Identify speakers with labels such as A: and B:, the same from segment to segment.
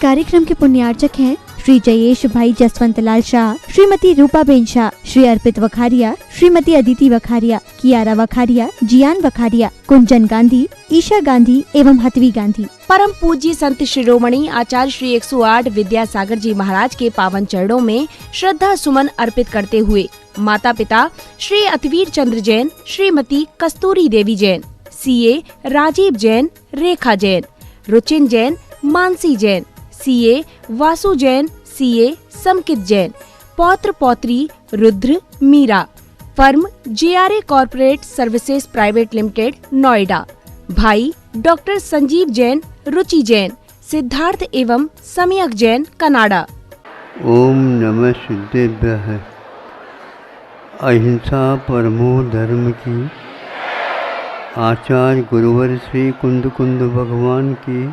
A: कार्यक्रम के पुण्यार्चक हैं श्री जयेश भाई जसवंत लाल शाह, श्रीमती रूपाबेन शाह, श्री अर्पित वखारिया, श्रीमती अदिति वखारिया, कियारा वखारिया, जियान वखारिया, कुंजन गांधी, ईशा गांधी एवं हतवी गांधी।
B: परम पूज्य संत शिरोमणि आचार्य श्री 108 विद्यासागर जी महाराज के पावन चरणों में श्रद्धा सुमन अर्पित करते हुए माता पिता Shri Atveer Chandra Jain, Shrimati Kasturi Devi Jain, CA Rajiv Jain, Rekha Jain, Ruchin Jain, Mansi Jain, CA Vasu Jain, CA Samkit Jain, पौत्र पौत्री Rudra Meera, firm JRA corporate services private limited Noida, भाई डॉक्टर संजीव जैन, रुचि जैन, सिद्धार्थ एवं सम्यक जैन, कनाडा।
C: ओम नमः सिद्धेभ्यः। अहिंसा परमो धर्म की आचार्य गुरुवर श्री कुंद कुंद भगवान की,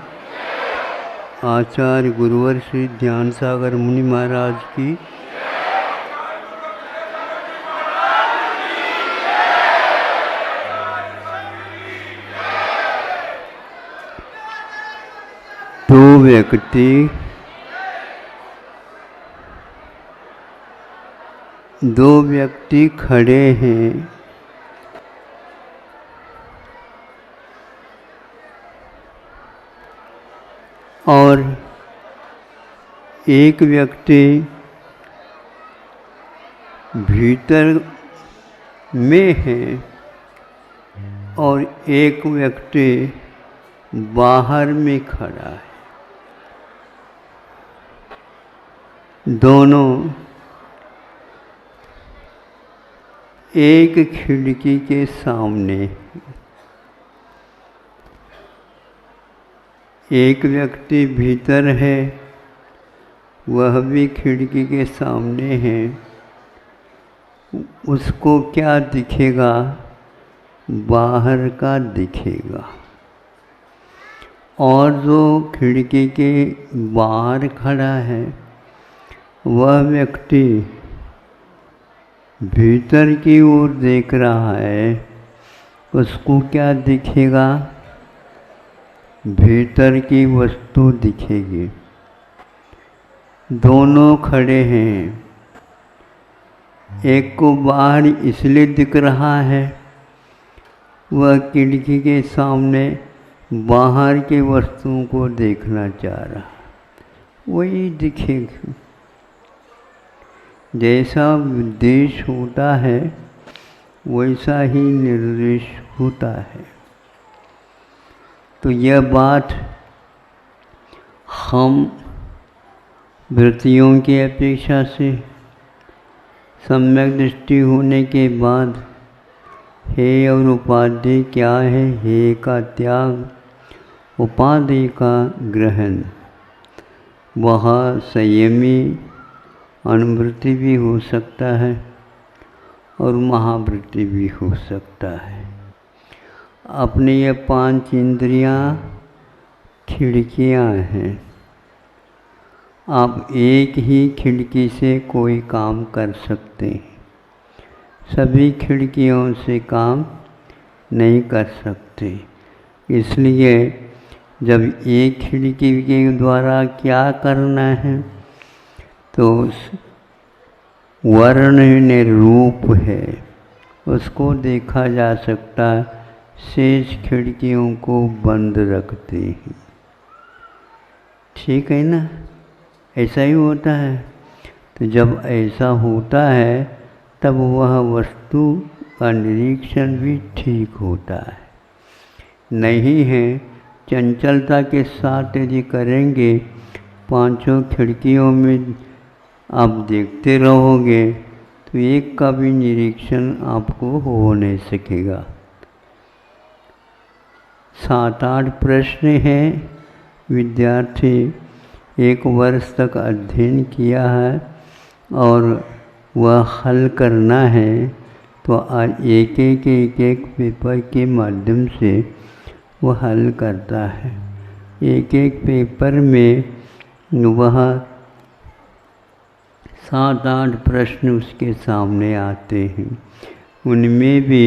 C: आचार्य गुरुवर श्री ध्यान सागर मुनि महाराज की, दो व्यक्ति खड़े हैं। और एक व्यक्ति भीतर में है और एक व्यक्ति बाहर में खड़ा है। दोनों एक खिड़की के सामने। एक व्यक्ति भीतर है, वह भी खिड़की के सामने है। उसको क्या दिखेगा? बाहर का दिखेगा। और जो खिड़की के बाहर खड़ा है, वह व्यक्ति भीतर की ओर देख रहा है। उसको क्या दिखेगा? भीतर की वस्तु दिखेगी। दोनों खड़े हैं। एक को बाहर इसलिए दिख रहा है, वह खिड़की के सामने बाहर की वस्तुओं को देखना चाह रहा, वही दिखेगी। जैसा उद्देश्य होता है वैसा ही निर्देश होता है। तो यह बात हम वृत्तियों की अपेक्षा से सम्यक दृष्टि होने के बाद हे और उपाधि क्या है, हे का त्याग, उपाधि का ग्रहण, वह संयमी अनुवृत्ति भी हो सकता है और महावृत्ति भी हो सकता है। अपने ये 5 इंद्रियां खिड़कियां हैं। आप एक ही खिड़की से कोई काम कर सकते हैं। सभी खिड़कियों से काम नहीं कर सकते। इसलिए जब एक खिड़की के द्वारा क्या करना है, तो वर्ण रूप है, उसको देखा जा सकता है। शेष खिड़कियों को बंद रखते हैं। ठीक है ना? ऐसा ही होता है। तो जब ऐसा होता है तब वह वस्तु का निरीक्षण भी ठीक होता है। नहीं है, चंचलता के साथ यदि करेंगे, 5 खिड़कियों में आप देखते रहोगे तो एक का भी निरीक्षण आपको हो नहीं सकेगा। 7-8 प्रश्न हैं। विद्यार्थी 1 वर्ष तक अध्ययन किया है और वह हल करना है। तो आज एक पेपर के माध्यम से वह हल करता है। एक पेपर में वह 7-8 प्रश्न उसके सामने आते हैं। उनमें भी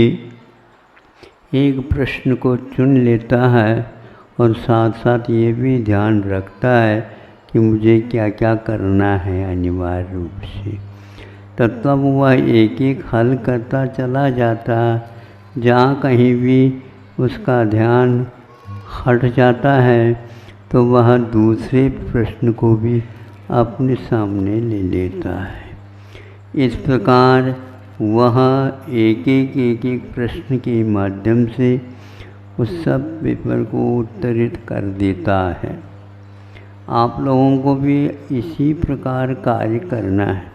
C: एक प्रश्न को चुन लेता है और साथ साथ ये भी ध्यान रखता है कि मुझे क्या क्या करना है अनिवार्य रूप से, तो तब वह एक एक हल करता चला जाता। जहाँ कहीं भी उसका ध्यान हट जाता है तो वह दूसरे प्रश्न को भी अपने सामने ले लेता है। इस प्रकार वह एक एक प्रश्न के माध्यम से उस सब पेपर को उत्तरित कर देता है। आप लोगों को भी इसी प्रकार कार्य करना है,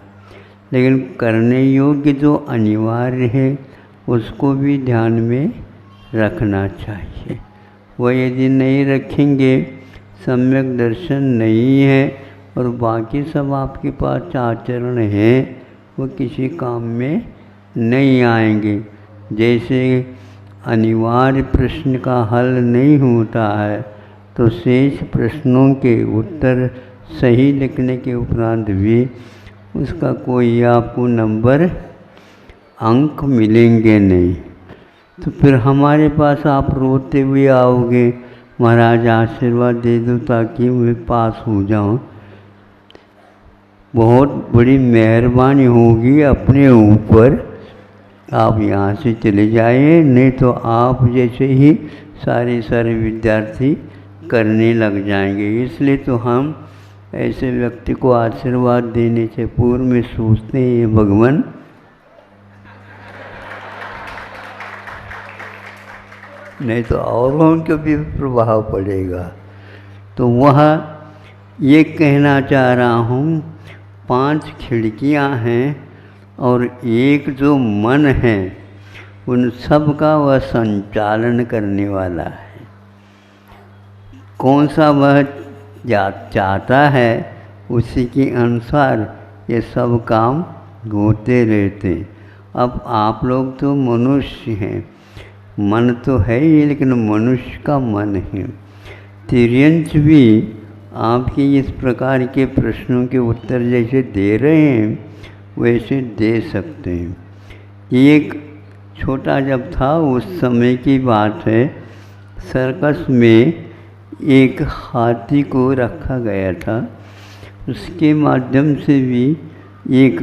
C: लेकिन करने योग्य जो अनिवार्य है उसको भी ध्यान में रखना चाहिए। वह यदि नहीं रखेंगे, सम्यक दर्शन नहीं है और बाकी सब आपके पास आचरण है, वो किसी काम में नहीं आएंगे। जैसे अनिवार्य प्रश्न का हल नहीं होता है तो शेष प्रश्नों के उत्तर सही लिखने के उपरांत भी उसका कोई आपको नंबर अंक मिलेंगे नहीं। तो फिर हमारे पास आप रोते हुए आओगे, महाराज आशीर्वाद दे दो ताकि मैं पास हो जाऊं। बहुत बड़ी मेहरबानी होगी अपने ऊपर, आप यहाँ से चले जाइए, नहीं तो आप जैसे ही सारे विद्यार्थी करने लग जाएंगे। इसलिए तो हम ऐसे व्यक्ति को आशीर्वाद देने से पूर्व में सोचते हैं, भगवान नहीं तो औरों के भी प्रभाव पड़ेगा। तो वह ये कहना चाह रहा हूँ, 5 खिड़कियाँ हैं और एक जो मन है उन सब का वह संचालन करने वाला है। कौन सा वह चाहता है उसी के अनुसार ये सब काम होते रहते। अब आप लोग तो मनुष्य हैं, मन तो है ही, लेकिन मनुष्य का मन है। तिर्यंच भी आपके इस प्रकार के प्रश्नों के उत्तर जैसे दे रहे हैं वैसे दे सकते हैं। एक छोटा जब था उस समय की बात है, सर्कस में एक हाथी को रखा गया था। उसके माध्यम से भी एक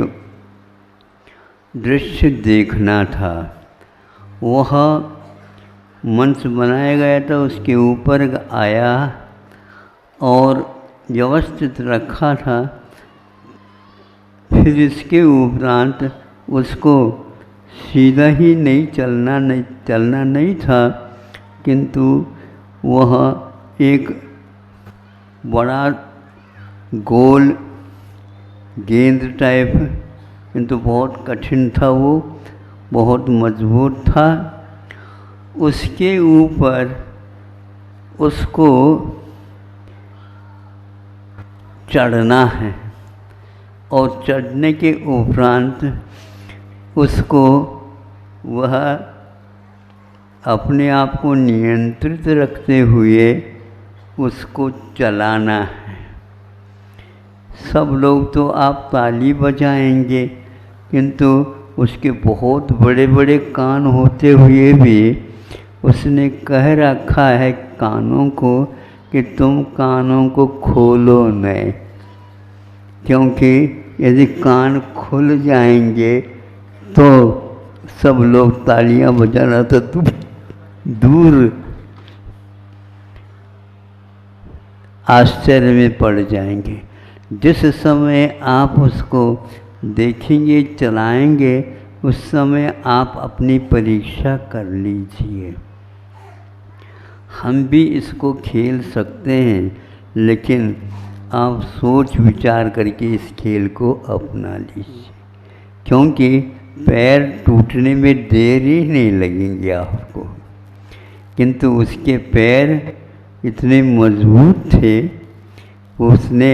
C: दृश्य देखना था। वह मंच बनाया गया था, उसके ऊपर आया और व्यवस्थित रखा था। फिर इसके उपरांत उसको सीधा ही नहीं चलना नहीं था, किंतु वह एक बड़ा गोल गेंद टाइप, किंतु बहुत कठिन था, वो बहुत मजबूत था। उसके ऊपर उसको चढ़ना है और चढ़ने के उपरांत उसको वह अपने आप को नियंत्रित रखते हुए उसको चलाना है। सब लोग तो आप ताली बजाएंगे, किंतु उसके बहुत बड़े बड़े कान होते हुए भी उसने कह रखा है कानों को कि तुम कानों को खोलो नहीं, क्योंकि यदि कान खुल जाएंगे तो सब लोग तालियां बजाना तो तुम दूर आश्चर्य में पड़ जाएंगे। जिस समय आप उसको देखेंगे, चलाएंगे, उस समय आप अपनी परीक्षा कर लीजिए। हम भी इसको खेल सकते हैं, लेकिन आप सोच विचार करके इस खेल को अपना लीजिए, क्योंकि पैर टूटने में देर ही नहीं लगेंगे आपको। किंतु उसके पैर इतने मजबूत थे, उसने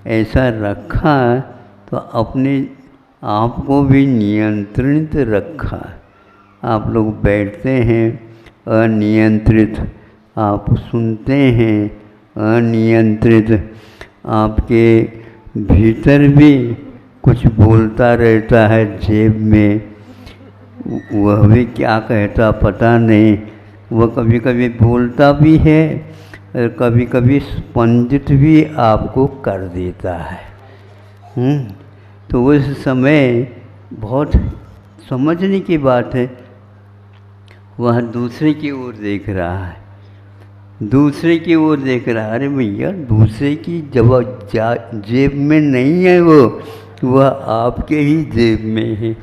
C: ऐसा रखा तो अपने आप को भी नियंत्रित रखा। आप लोग बैठते हैं अनियंत्रित, आप सुनते हैं अनियंत्रित, आपके भीतर भी कुछ बोलता रहता है जेब में, वह भी क्या कहता पता नहीं। वह कभी कभी बोलता भी है और कभी कभी स्पंदित भी आपको कर देता है। तो उस समय बहुत समझने की बात है, वह दूसरे की ओर देख रहा है, दूसरे की ओर देख रहा है। अरे भैया, दूसरे की जब जेब में नहीं है वह आपके ही जेब में है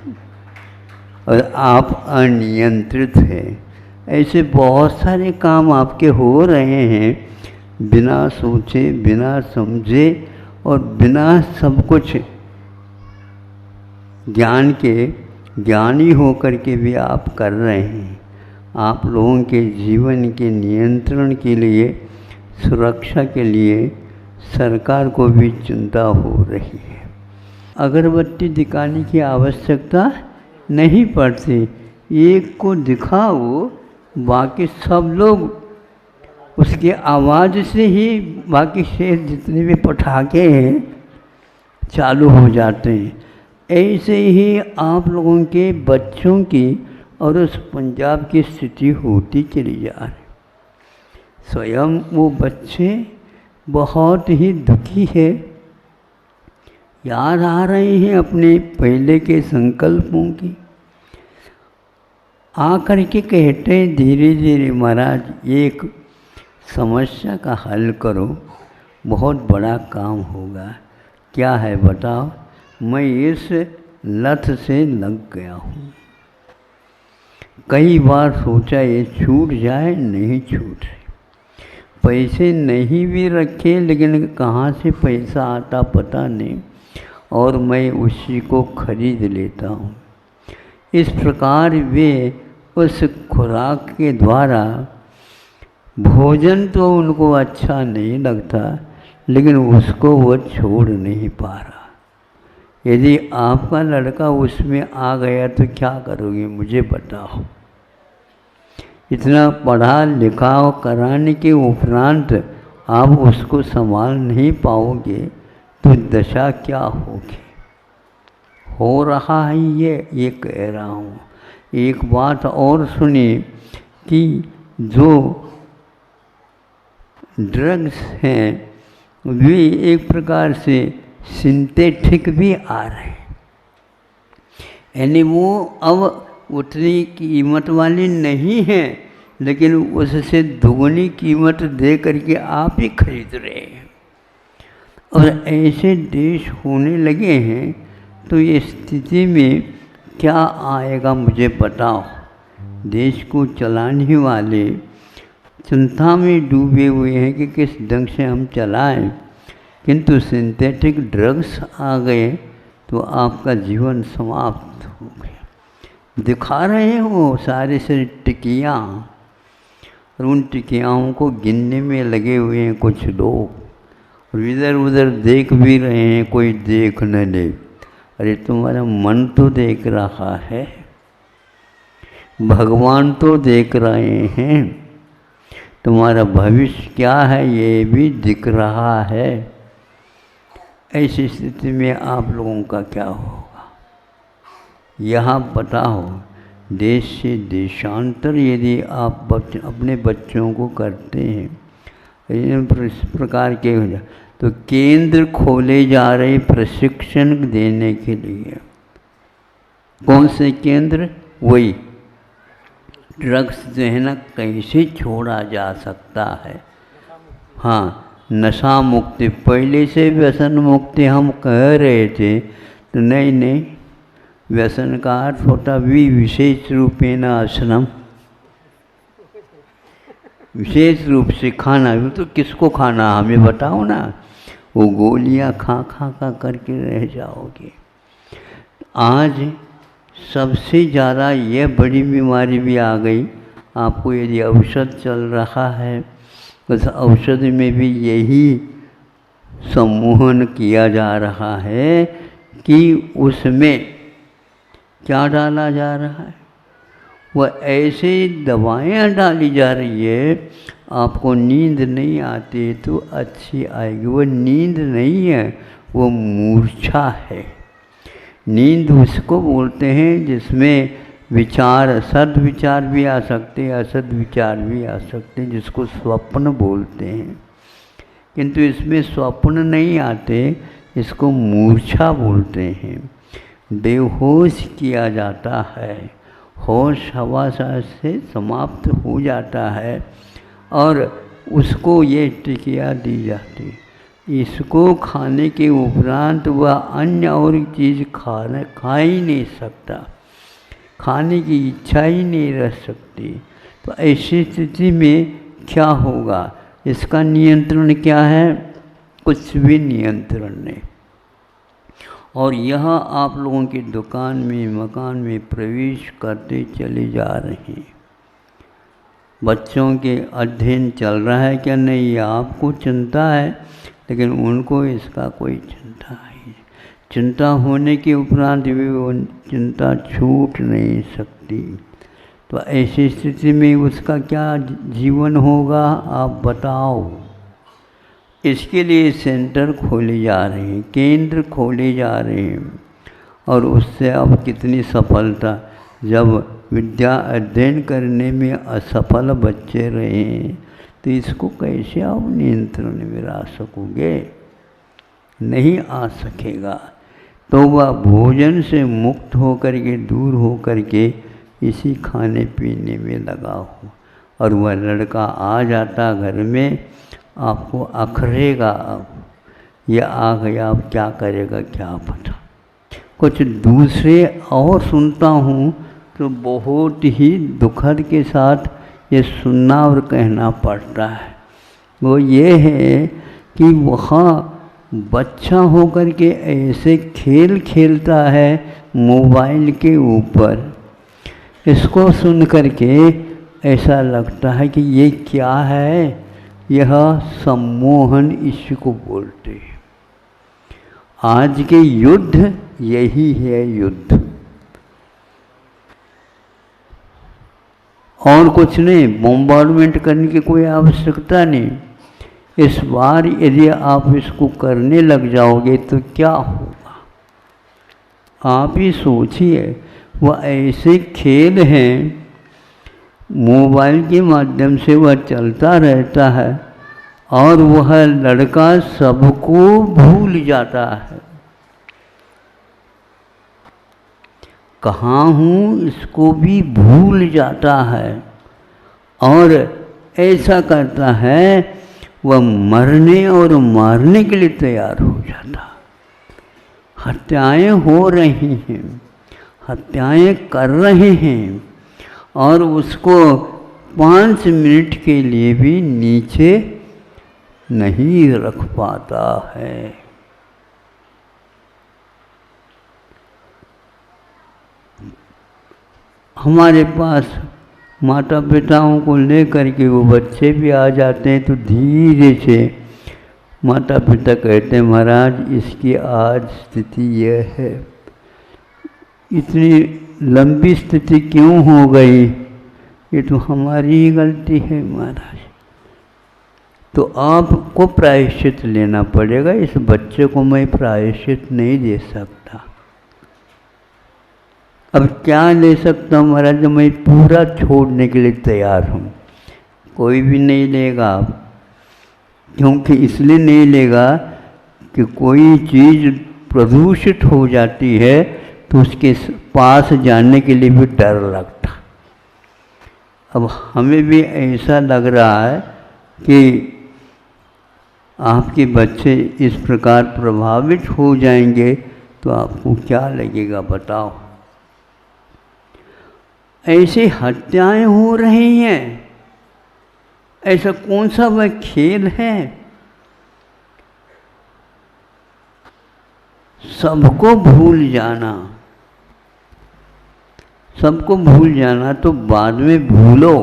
C: और आप अनियंत्रित हैं। ऐसे बहुत सारे काम आपके हो रहे हैं बिना सोचे, बिना समझे और बिना सब कुछ ज्ञान के, ज्ञानी होकर के भी आप कर रहे हैं। आप लोगों के जीवन के नियंत्रण के लिए, सुरक्षा के लिए सरकार को भी चिंता हो रही है। अगरबत्ती दिखाने की आवश्यकता नहीं पड़ती, एक को दिखाओ, बाकी सब लोग उसकी आवाज़ से ही बाकी शेर जितने भी पटाखे हैं चालू हो जाते हैं। ऐसे ही आप लोगों के बच्चों की और उस पंजाब की स्थिति होती चली जा रही। स्वयं वो बच्चे बहुत ही दुखी है, याद आ रहे हैं अपने पहले के संकल्पों की। आकर के कहते हैं धीरे धीरे महाराज एक समस्या का हल करो, बहुत बड़ा काम होगा। क्या है बताओ? मैं इस लत से लग गया हूँ, कई बार सोचा ये छूट जाए, नहीं छूट रही। पैसे नहीं भी रखे, लेकिन कहाँ से पैसा आता पता नहीं, और मैं उसी को खरीद लेता हूँ। इस प्रकार वे उस खुराक के द्वारा, भोजन तो उनको अच्छा नहीं लगता, लेकिन उसको वो छोड़ नहीं पा रहा। यदि आपका लड़का उसमें आ गया तो क्या करोगे, मुझे बताओ? इतना पढ़ा लिखा कराने के उपरांत आप उसको संभाल नहीं पाओगे तो दशा क्या होगी? हो रहा है ये कह रहा हूँ। एक बात और सुनिए कि जो ड्रग्स हैं वे एक प्रकार से सिंथेटिक भी आ रहे हैं, यानी वो अब उतनी कीमत वाली नहीं है, लेकिन उससे दुगनी कीमत दे करके आप ही खरीद रहे हैं। और ऐसे देश होने लगे हैं, तो ये स्थिति में क्या आएगा मुझे बताओ? देश को चलाने वाले चिंता में डूबे हुए हैं कि किस ढंग से हम चलाएं, किंतु सिंथेटिक ड्रग्स आ गए तो आपका जीवन समाप्त हो गया। दिखा रहे हैं वो सारे से टिकियाँ, और उन टिकियाओं को गिनने में लगे हुए हैं कुछ लोग, और इधर उधर देख भी रहे हैं, कोई देख न ले। अरे तुम्हारा मन तो देख रहा है, भगवान तो देख रहे हैं, तुम्हारा भविष्य क्या है ये भी दिख रहा है। ऐसी स्थिति में आप लोगों का क्या होगा? यहाँ बताओ, देश से देशांतर यदि आप अपने बच्चों को करते हैं इस प्रकार के, तो केंद्र खोले जा रहे प्रशिक्षण देने के लिए। कौन से केंद्र? वही ड्रग्स जो है ना, कैसे छोड़ा जा सकता है। हाँ, नशा मुक्ति, पहले से व्यसन मुक्ति हम कह रहे थे, तो नहीं, व्यसन का अर्थ होता भी विशेष रूपेण आश्रम, विशेष रूप से खाना। तो किसको खाना हमें बताओ ना, वो गोलियां खा करके रह जाओगे। आज सबसे ज़्यादा ये बड़ी बीमारी भी आ गई। आपको यदि औषध चल रहा है, उस औषध में भी यही सम्मोहन किया जा रहा है कि उसमें क्या डाला जा रहा है, वह ऐसे दवाएं डाली जा रही है, आपको नींद नहीं आती तो अच्छी आएगी। वो नींद नहीं है, वो मूर्छा है। नींद उसको बोलते हैं जिसमें विचार, सद्विचार भी आ सकते, असद विचार भी आ सकते, जिसको स्वप्न बोलते हैं। किंतु इसमें स्वप्न नहीं आते, इसको मूर्छा बोलते हैं। बेहोश किया जाता है, होश हवास से समाप्त हो जाता है और उसको ये टिकिया दी जाती। इसको खाने के उपरांत वह अन्य और चीज़ खा ही नहीं सकता, खाने की इच्छा ही नहीं रह सकती। तो ऐसी स्थिति में क्या होगा? इसका नियंत्रण क्या है? कुछ भी नियंत्रण नहीं। और यह आप लोगों की दुकान में, मकान में प्रवेश करते चले जा रहे हैं। बच्चों के अध्ययन चल रहा है क्या नहीं, ये आपको चिंता है, लेकिन उनको इसका कोई चिंता नहीं। चिंता होने के उपरांत भी वो चिंता छूट नहीं सकती। तो ऐसी स्थिति में उसका क्या जीवन होगा, आप बताओ। इसके लिए सेंटर खोले जा रहे हैं, केंद्र खोले जा रहे हैं। और उससे अब कितनी सफलता, जब विद्या अध्ययन करने में असफल बच्चे रहे तो इसको कैसे आप नियंत्रण में ला सकोगे? नहीं आ सकेगा। तो वह भोजन से मुक्त हो कर के, दूर हो कर के इसी खाने पीने में लगा हो। और वह लड़का आ जाता घर में, आपको अखरेगा। अब यह आ गया, अब क्या करेगा क्या पता। कुछ दूसरे और सुनता हूँ तो बहुत ही दुखद के साथ ये सुनना और कहना पड़ता है। वो ये है कि वहाँ बच्चा होकर के ऐसे खेल खेलता है मोबाइल के ऊपर। इसको सुन कर के ऐसा लगता है कि ये क्या है, यह सम्मोहन इसको बोलते हैं। आज के युद्ध यही है युद्ध, और कुछ नहीं। बॉम्बार्डमेंट करने की कोई आवश्यकता नहीं। इस बार यदि आप इसको करने लग जाओगे तो क्या होगा, आप ही सोचिए। वह ऐसे खेल हैं, मोबाइल के माध्यम से वह चलता रहता है और वह लड़का सबको भूल जाता है। कहाँ हूँ इसको भी भूल जाता है और ऐसा करता है, वह मरने और मारने के लिए तैयार हो जाता। हत्याएं हो रही हैं, हत्याएं कर रहे हैं और उसको 5 मिनट के लिए भी नीचे नहीं रख पाता है। हमारे पास माता पिताओं को लेकर के वो बच्चे भी आ जाते हैं, तो धीरे से माता पिता कहते हैं, महाराज इसकी आज स्थिति यह है, इतनी लंबी स्थिति क्यों हो गई, ये तो हमारी ही गलती है महाराज। तो आपको प्रायश्चित लेना पड़ेगा। इस बच्चे को मैं प्रायश्चित नहीं दे सकता। अब क्या ले सकता हूँ महाराज, मैं पूरा छोड़ने के लिए तैयार हूँ। कोई भी नहीं लेगा आप, क्योंकि इसलिए नहीं लेगा कि कोई चीज़ प्रदूषित हो जाती है तो उसके पास जाने के लिए भी डर लगता। अब हमें भी ऐसा लग रहा है कि आपके बच्चे इस प्रकार प्रभावित हो जाएंगे तो आपको क्या लगेगा बताओ। ऐसी हत्याएं हो रही हैं, ऐसा कौन सा वह खेल है? सबको भूल जाना, सबको भूल जाना तो बाद में भूलो।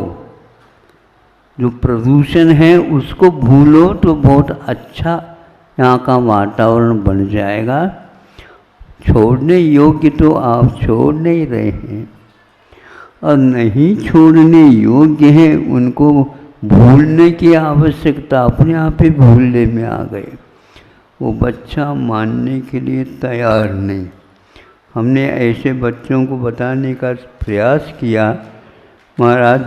C: जो प्रदूषण है उसको भूलो तो बहुत अच्छा यहाँ का वातावरण बन जाएगा। छोड़ने योग्य तो आप छोड़ नहीं रहे हैं, और नहीं छोड़ने योग्य हैं उनको भूलने की आवश्यकता अपने आप ही भूलने में आ गए। वो बच्चा मानने के लिए तैयार नहीं। हमने ऐसे बच्चों को बताने का प्रयास किया। महाराज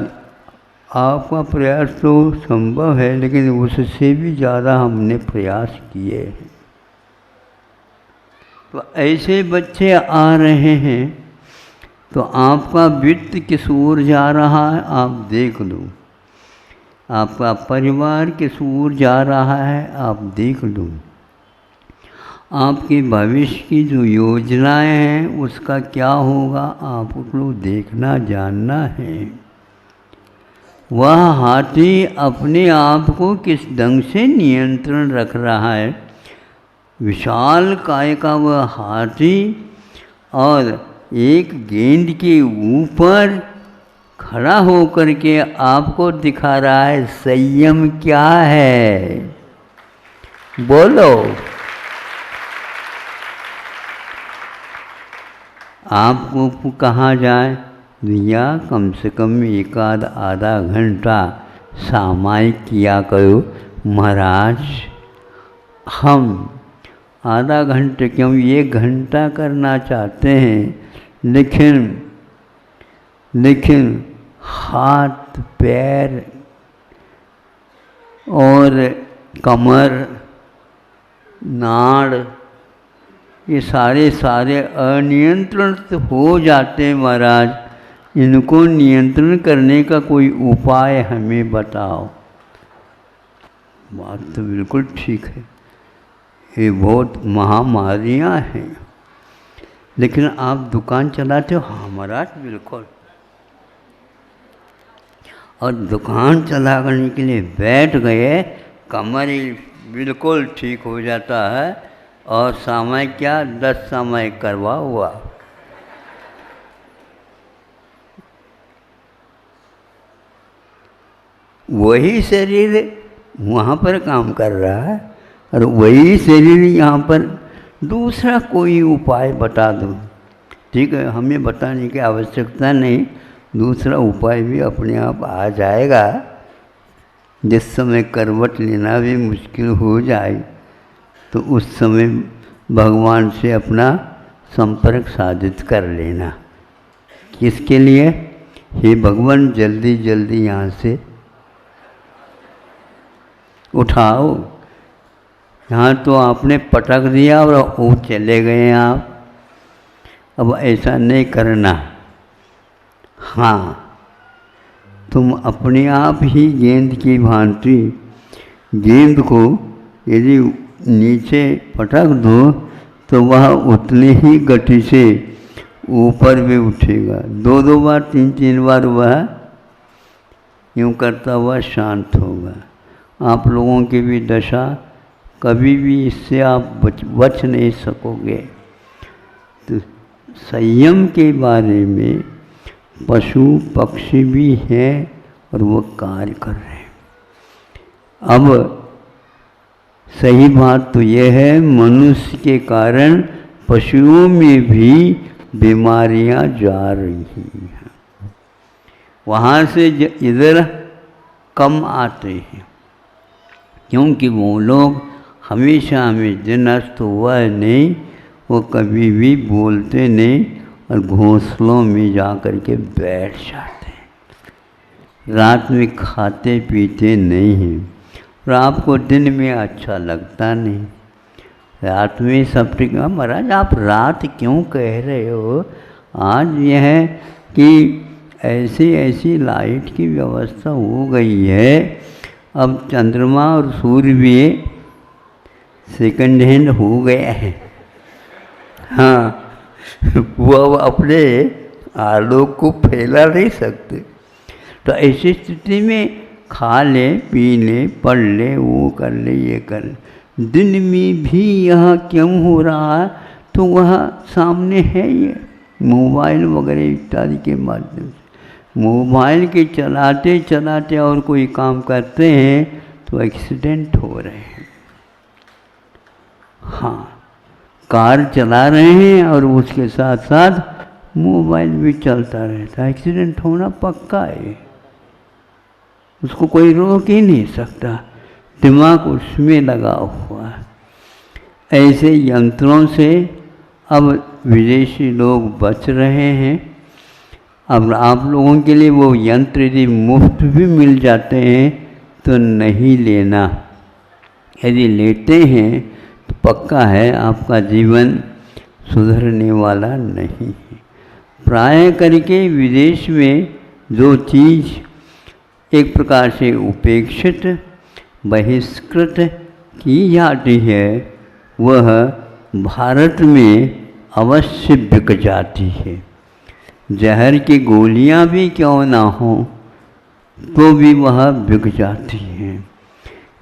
C: आपका प्रयास तो संभव है, लेकिन उससे भी ज़्यादा हमने प्रयास किए हैं। तो ऐसे बच्चे आ रहे हैं, तो आपका वित्त किस ओर जा रहा है आप देख लो, आपका परिवार किस ओर जा रहा है आप देख लो, आपके भविष्य की जो योजनाएं हैं उसका क्या होगा आपको देखना जानना है। वह हाथी अपने आप को किस ढंग से नियंत्रण रख रहा है। विशाल काय का वह हाथी और एक गेंद के ऊपर खड़ा होकर के आपको दिखा रहा है संयम क्या है। बोलो, आपको कहाँ जाए भैया, कम से कम एक आधा घंटा सामायिक किया करो। महाराज हम आधा घंटे क्यों 1 घंटा करना चाहते हैं, लेकिन हाथ पैर और कमर नाड़ ये सारे अनियंत्रित हो जाते हैं। महाराज इनको नियंत्रण करने का कोई उपाय हमें बताओ। बात तो बिल्कुल ठीक है, ये बहुत महामारियाँ हैं, लेकिन आप दुकान चलाते हो। हाँ महाराज बिल्कुल, और दुकान चलाने के लिए बैठ गए, कमर बिल्कुल ठीक हो जाता है, और समय क्या 10 समय करवा हुआ। वही शरीर वहाँ पर काम कर रहा है, और वही शरीर यहाँ पर दूसरा कोई उपाय बता दो। ठीक है, हमें बताने की आवश्यकता नहीं, दूसरा उपाय भी अपने आप आ जाएगा। जिस समय करवट लेना भी मुश्किल हो जाए तो उस समय भगवान से अपना संपर्क साधित कर लेना। किसके लिए? हे भगवान जल्दी जल्दी यहाँ से उठाओ। यहाँ तो आपने पटक दिया और वो चले गए आप, अब ऐसा नहीं करना। हाँ, तुम अपने आप ही गेंद की भांति गेंद को यदि नीचे पटक दो तो वह उतनी ही गति से ऊपर भी उठेगा। 2 बार 3 बार वह यूँ करता हुआ शांत होगा। आप लोगों की भी दशा कभी भी इससे आप बच नहीं सकोगे। तो संयम के बारे में पशु पक्षी भी हैं और वो कार्य कर रहे हैं। अब सही बात तो यह है, मनुष्य के कारण पशुओं में भी बीमारियां जा रही हैं, वहाँ से इधर कम आते हैं, क्योंकि वो लोग हमेशा हमें दिनस्थ हुआ नहीं, वो कभी भी बोलते नहीं और घोंसलों में जा कर के बैठ जाते हैं। रात में खाते पीते नहीं हैं, और आपको दिन में अच्छा लगता नहीं, रात में सब ठीक। महाराज आप रात क्यों कह रहे हो? आज यह है कि ऐसी लाइट की व्यवस्था हो गई है, अब चंद्रमा और सूर्य भी सेकंड हैंड हो गया है। हाँ, वो अब अपने आलोक को फैला नहीं सकते। तो ऐसी स्थिति में खा ले पी ले पढ़ ले वो कर ले ये कर ले, दिन में भी यह क्यों हो रहा है? तो वह सामने है, ये मोबाइल वगैरह इत्यादि के माध्यम से मोबाइल के चलाते चलाते और कोई काम करते हैं तो एक्सीडेंट हो रहे हैं। हाँ, कार चला रहे हैं और उसके साथ साथ मोबाइल भी चलता रहता है, एक्सीडेंट होना पक्का है, उसको कोई रोक ही नहीं सकता, दिमाग उसमें लगा हुआ है। ऐसे यंत्रों से अब विदेशी लोग बच रहे हैं। अब आप लोगों के लिए वो यंत्र यदि मुफ्त भी मिल जाते हैं तो नहीं लेना। यदि लेते हैं तो पक्का है आपका जीवन सुधरने वाला नहीं है। प्राय करके विदेश में जो चीज़ एक प्रकार से उपेक्षित बहिष्कृत की जाती है वह भारत में अवश्य बिक जाती है। जहर की गोलियां भी क्यों ना हो तो भी वह बिक जाती हैं,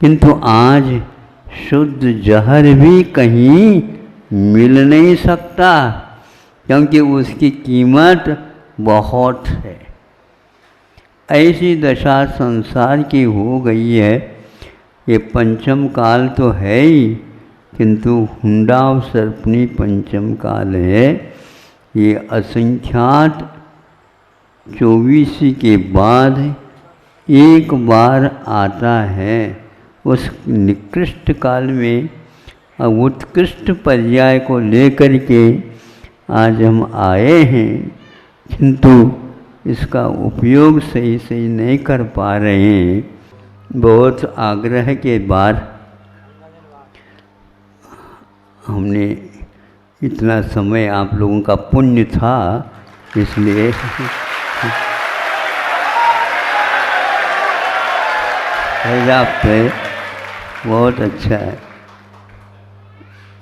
C: किंतु आज शुद्ध जहर भी कहीं मिल नहीं सकता क्योंकि उसकी कीमत बहुत है। ऐसी दशा संसार की हो गई है। ये पंचम काल तो है ही, किंतु हुंडावसर्पणी पंचम काल है। ये असंख्यात 24 के बाद एक बार आता है। उस निकृष्ट काल में उत्कृष्ट पर्याय को लेकर के आज हम आए हैं, किंतु इसका उपयोग सही सही नहीं कर पा रहे हैं। बहुत आग्रह के बाद हमने इतना समय आप लोगों का पुण्य था इसलिए पर्याप्त है, बहुत अच्छा है।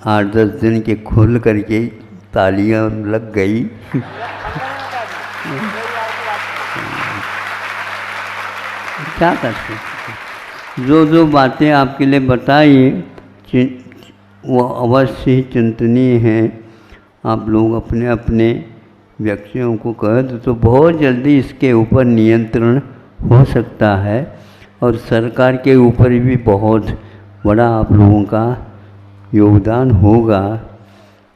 C: 8-10 दिन के खोल करके तालियां लग गई। क्या करते जो बातें आपके लिए बताई वो अवश्य ही चिंतनीय हैं। आप लोग अपने अपने व्यक्तियों को कहें तो बहुत जल्दी इसके ऊपर नियंत्रण हो सकता है और सरकार के ऊपर भी बहुत बड़ा आप लोगों का योगदान होगा,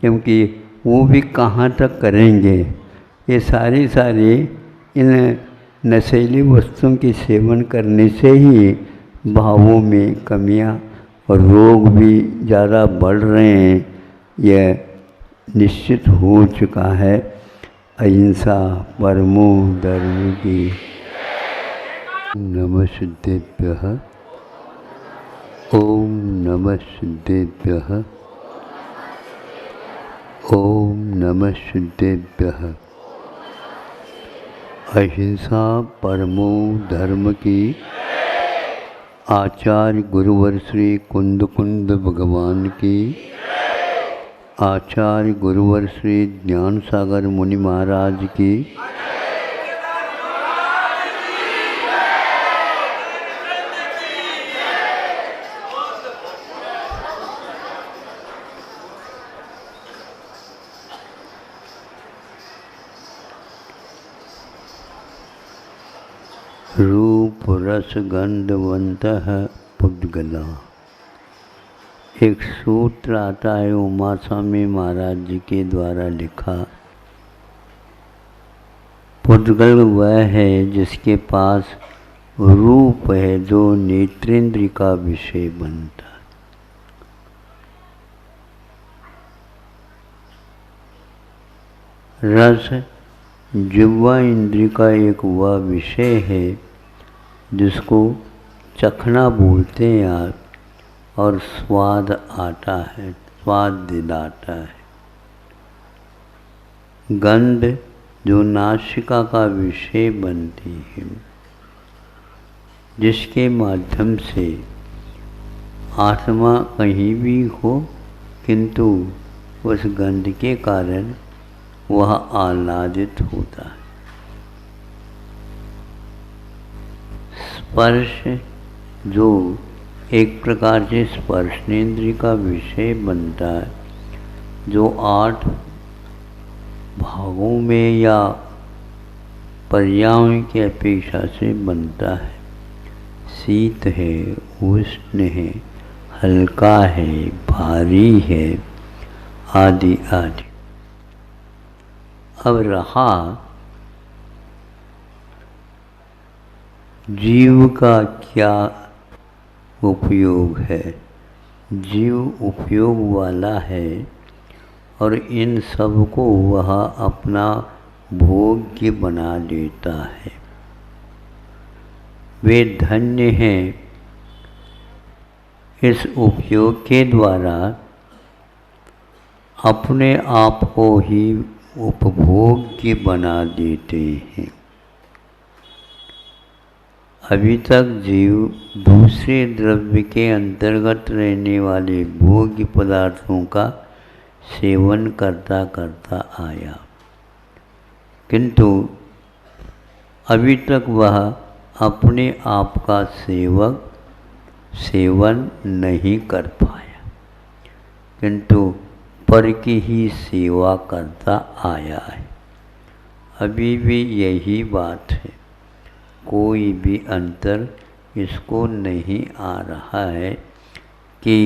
C: क्योंकि वो भी कहाँ तक करेंगे। ये सारे इन नशीली वस्तुओं के सेवन करने से ही भावों में कमियां और रोग भी ज़्यादा बढ़ रहे हैं, यह निश्चित हो चुका है। अहिंसा परमो धर्म की। नमः सिद्धेभ्यः। ओम नमः सिद्धेभ्यः। ओम नमः सिद्धेभ्यः। अहिंसा परमो धर्म की। आचार्य गुरुवर श्री कुंद कुंद भगवान की। आचार्य गुरुवर श्री ज्ञान सागर मुनि महाराज की। रूप रस गंधवंतः पुद्गला। एक सूत्र आता है उमा स्वामी महाराज जी के द्वारा लिखा। पुद्गल वह है जिसके पास रूप है जो नेत्रेंद्र का विषय बनता है। रस जिह्वा इंद्रिय का एक वह विषय है जिसको चखना बोलते हैं आप, और स्वाद आता है, स्वाद दिलाता है। गंध जो नासिका का विषय बनती है, जिसके माध्यम से आत्मा कहीं भी हो किंतु उस गंध के कारण वह आह्लादित होता है। स्पर्श जो एक प्रकार से स्पर्शनेन्द्रिय का विषय बनता है, जो 8 भागों में या पर्यायों की अपेक्षा से बनता है। शीत है, उष्ण है, हल्का है, भारी है, आदि आदि। अब रहा जीव का क्या उपयोग है। जीव उपयोग वाला है और इन सब को वह अपना भोग्य बना देता है। वे धन्य हैं इस उपयोग के द्वारा अपने आप को ही उपभोग्य बना देते हैं। अभी तक जीव दूसरे द्रव्य के अंतर्गत रहने वाले भोग्य पदार्थों का सेवन करता करता आया, किंतु अभी तक वह अपने आप का सेवन नहीं कर पाया, किंतु पर की ही सेवा करता आया है। अभी भी यही बात है, कोई भी अंतर इसको नहीं आ रहा है कि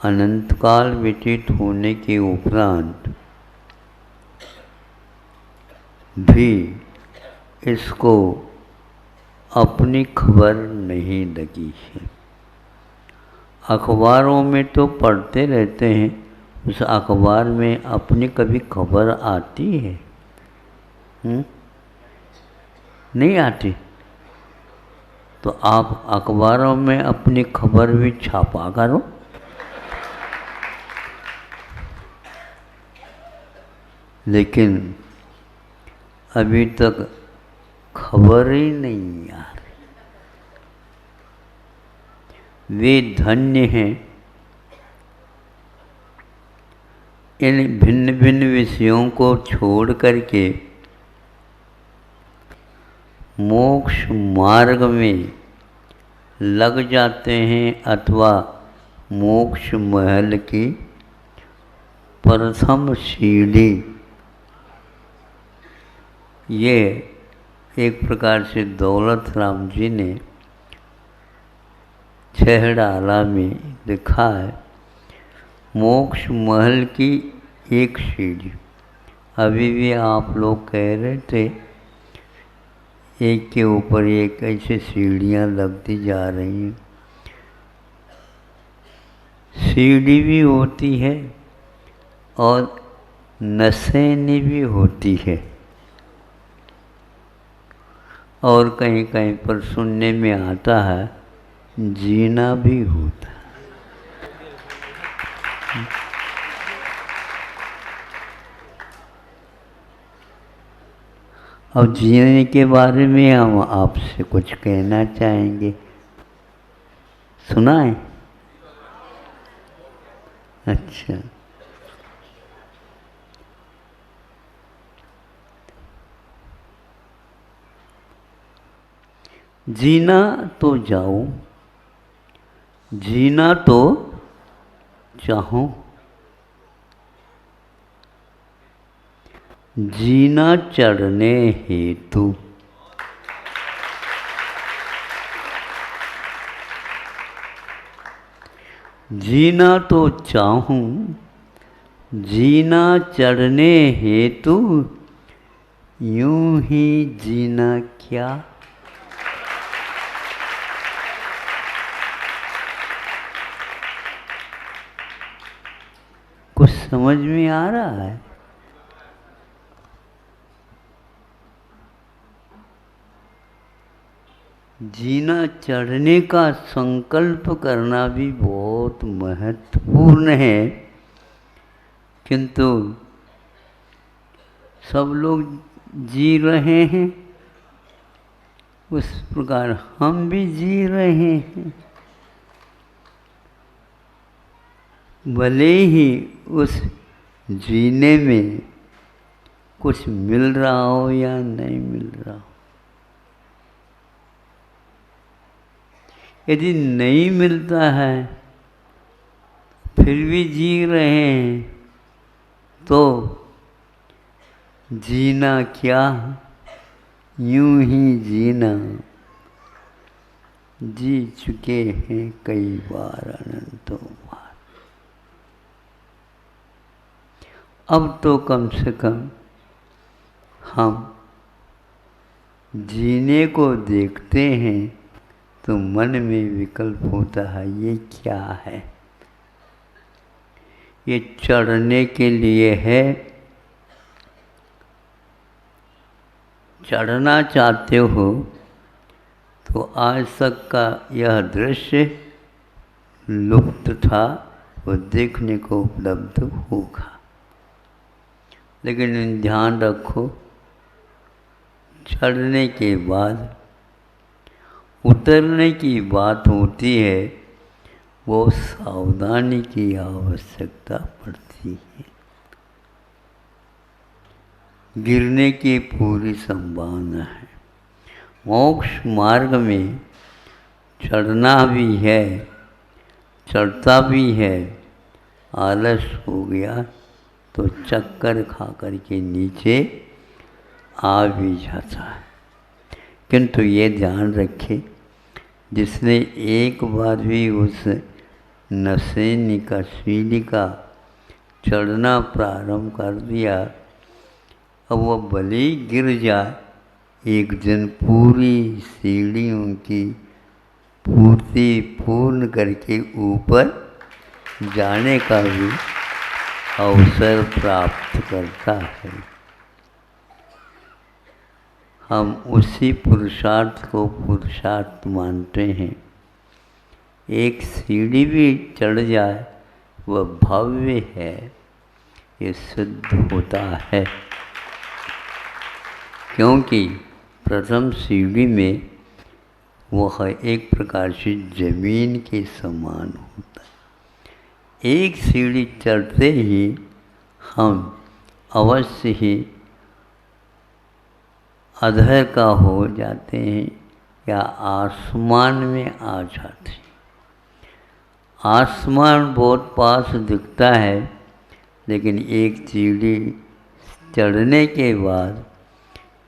C: अनंत काल व्यतीत होने के उपरांत भी इसको अपनी खबर नहीं लगी है। अखबारों में तो पढ़ते रहते हैं, उस अखबार में अपनी कभी खबर आती है? नहीं आती। तो आप अखबारों में अपनी खबर भी छापा करो। लेकिन अभी तक खबर ही नहीं आ रही। वे धन्य हैं इन भिन्न भिन्न विषयों को छोड़ करके मोक्ष मार्ग में लग जाते हैं, अथवा मोक्ष महल की प्रथम सीढ़ी, ये एक प्रकार से दौलत राम जी ने छहड़ाला में लिखा है। मोक्ष महल की एक सीढ़ी, अभी भी आप लोग कह रहे थे एक के ऊपर एक ऐसे सीढ़ियाँ लगती जा रही हैं। सीढ़ी भी होती है और नसेनी भी होती है, और कहीं कहीं पर सुनने में आता है जीना भी होता है। अब जीने के बारे में हम आपसे कुछ कहना चाहेंगे, सुनाएं? अच्छा, जीना तो जाओ, जीना तो चाहो, जीना चढ़ने हेतु। जीना तो चाहूं, जीना चढ़ने हेतु, यूं ही जीना क्या। कुछ समझ में आ रहा है? जीना चढ़ने का संकल्प करना भी बहुत महत्वपूर्ण है, किंतु सब लोग जी रहे हैं उस प्रकार हम भी जी रहे हैं। भले ही उस जीने में कुछ मिल रहा हो या नहीं मिल रहा हो, यदि नहीं मिलता है फिर भी जी रहे हैं, तो जीना क्या, यूं ही जीना। जी चुके हैं कई बार अनंतों बार, अब तो कम से कम हम जीने को देखते हैं तो मन में विकल्प होता है, ये क्या है, ये चढ़ने के लिए है। चढ़ना चाहते हो तो आज तक का यह दृश्य लुप्त था, वो देखने को उपलब्ध होगा। लेकिन ध्यान रखो, चढ़ने के बाद उतरने की बात होती है, वो सावधानी की आवश्यकता पड़ती है। गिरने की पूरी संभावना है। मोक्ष मार्ग में चढ़ना भी है, चढ़ता भी है, आलस हो गया तो चक्कर खा कर के नीचे आ भी जाता है। किंतु ये ध्यान रखें, जिसने एक बार भी उस नशेनी का सीढ़ी का चढ़ना प्रारंभ कर दिया, अब वह भले ही गिर जाए, एक दिन पूरी सीढ़ियों की पूर्ति पूर्ण करके ऊपर जाने का भी अवसर प्राप्त करता है। हम उसी पुरुषार्थ को पुरुषार्थ मानते हैं। एक सीढ़ी भी चढ़ जाए वह भव्य है, ये सिद्ध होता है। क्योंकि प्रथम सीढ़ी में वह एक प्रकार से जमीन के समान होता है। एक सीढ़ी चढ़ते ही हम अवश्य ही अधर का हो जाते हैं या आसमान में आ जाते हैं। आसमान बहुत पास दिखता है, लेकिन एक सीढ़ी चढ़ने के बाद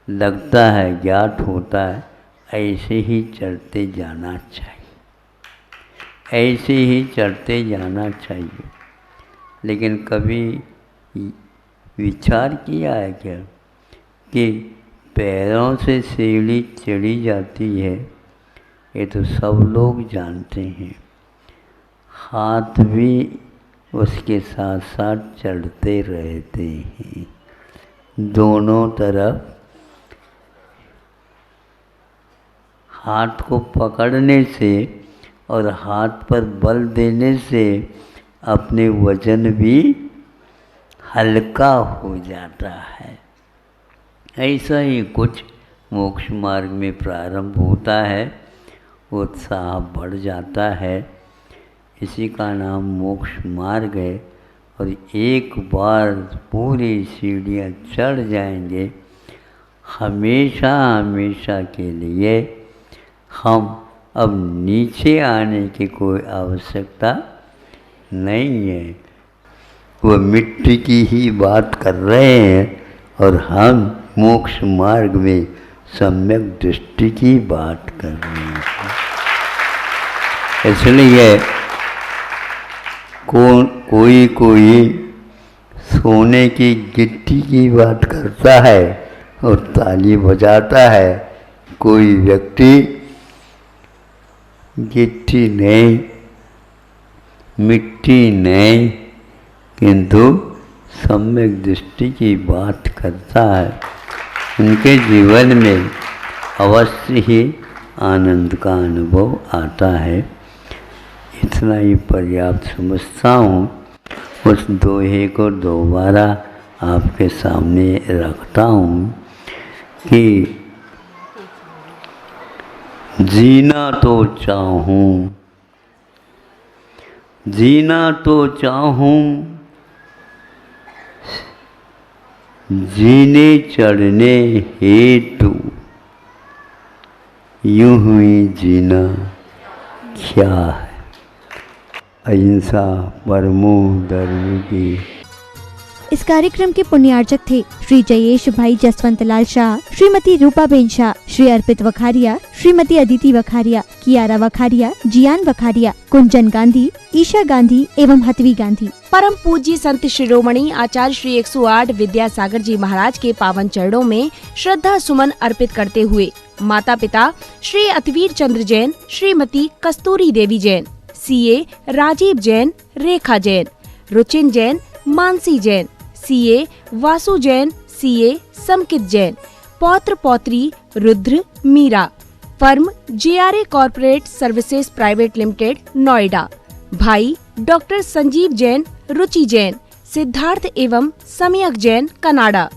C: लगता है, ज्ञात होता है, ऐसे ही चढ़ते जाना चाहिए, ऐसे ही चढ़ते जाना चाहिए। लेकिन कभी विचार किया है क्या कि पैरों से सीढ़ी चढ़ी जाती है? ये तो सब लोग जानते हैं। हाथ भी उसके साथ साथ चढ़ते रहते हैं, दोनों तरफ। हाथ को पकड़ने से और हाथ पर बल देने से अपने वजन भी हल्का हो जाता है। ऐसा ही कुछ मोक्ष मार्ग में प्रारंभ होता है, उत्साह बढ़ जाता है। इसी का नाम मोक्ष मार्ग है। और एक बार पूरी सीढ़ियाँ चढ़ जाएंगे, हमेशा हमेशा के लिए हम अब नीचे आने की कोई आवश्यकता नहीं है। वो मिट्टी की ही बात कर रहे हैं और हम मोक्ष मार्ग में सम्यक दृष्टि की बात कर रहे हैं। इसलिए कोई सोने की गिट्टी की बात करता है और ताली बजाता है, कोई व्यक्ति गिट्टी नहीं, मिट्टी नहीं, किंतु सम्यक दृष्टि की बात करता है। उनके जीवन में अवश्य ही आनंद का अनुभव आता है। इतना ही पर्याप्त समझता हूँ। उस दोहे को दोबारा आपके सामने रखता हूँ कि जीना तो चाहूँ, जीना तो चाहूँ, जीने चढ़ने हेतु, यूं ही जीना क्या है। अहिंसा परमो धर्म की।
A: इस कार्यक्रम के पुण्यार्चक थे श्री जयेश भाई जसवंत लाल शाह, श्रीमती रूपाबेन शाह, श्री अर्पित वखारिया, श्रीमती अदिति वखारिया, कियारा वखारिया, जियान वखारिया, कुंजन गांधी, ईशा गांधी एवं हतवी गांधी।
B: परम पूज्य संत शिरोमणि आचार्य श्री 108 विद्यासागर जी महाराज के पावन चरणों में श्रद्धा सुमन अर्पित करते हुए माता पिता Shri Atveer Chandra Jain, Shrimati Kasturi Devi Jain, CA Rajiv Jain, Rekha Jain, Ruchin Jain, Mansi Jain, CA Vasu Jain, CA Samkit Jain, पौत्र पौत्री Rudra, Meera. Firm JRA corporate services private limited, Noida. भाई डॉक्टर संजीव जैन, रुचि जैन, सिद्धार्थ एवं सम्यक जैन, कनाडा।